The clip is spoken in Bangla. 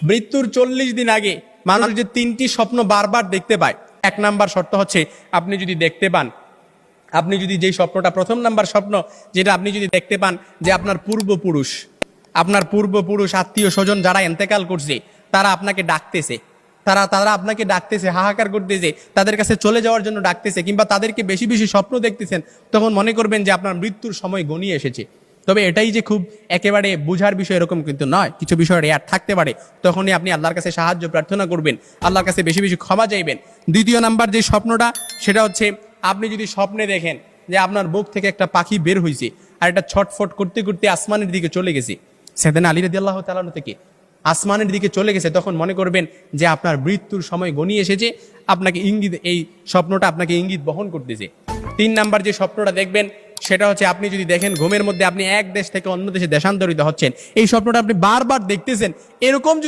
মৃত্যুর 40 দিন আগে মানুষ যে 3টি স্বপ্ন বারবার দেখতে পায়, 1 নাম্বার শর্ত হচ্ছে আপনি যদি দেখতে পান, আপনি যদি যেই স্বপ্নটা, প্রথম নাম্বার স্বপ্ন যেটা আপনি যদি দেখতে পান যে আপনার পূর্বপুরুষ আত্মীয় স্বজন যারা ইন্তেকাল করছে তারা আপনাকে ডাকতেছে, তারা আপনাকে ডাকতেছে, হাহাকার করতেছে, তাদের কাছে চলে যাওয়ার জন্য ডাকতেছে, কিংবা তাদেরকে বেশি বেশি স্বপ্ন দেখতেছেন, তখন মনে করবেন যে আপনার মৃত্যুর সময় গনিয়ে এসেছে। তবে এটাই যে খুব একেবারে বোঝার বিষয় এরকম কিন্তু নয়, কিছু বিষয় রেয়ার থাকতে পারে। তখনই আপনি আল্লাহর কাছে সাহায্য প্রার্থনা করবেন, আল্লাহর কাছে বেশি বেশি ক্ষমা চাইবেন। দ্বিতীয় নাম্বার যে স্বপ্নটা, সেটা হচ্ছে আপনি যদি স্বপ্নে দেখেন যে আপনার বুক থেকে একটা পাখি বের হয়েছে আর এটা ছটফট করতে করতে আসমানের দিকে চলে গেছে, সাইয়েদনা আলী রাদিয়াল্লাহু তাআলা থেকে আসমানের দিকে চলে গেছে, তখন মনে করবেন যে আপনার মৃত্যুর সময় গনিয়ে এসেছে, আপনাকে ইঙ্গিত, এই স্বপ্নটা আপনাকে ইঙ্গিত বহন করতেছে। 3 নাম্বার যে স্বপ্নটা দেখবেন সেটা হচ্ছে আপনি যদি দেখেন ঘুমের মধ্যে আপনি এক দেশ থেকে অন্য দেশে দেশান্তরিত হচ্ছেন, এই স্বপ্নটা আপনি বারবার দেখতেছেন, এরকম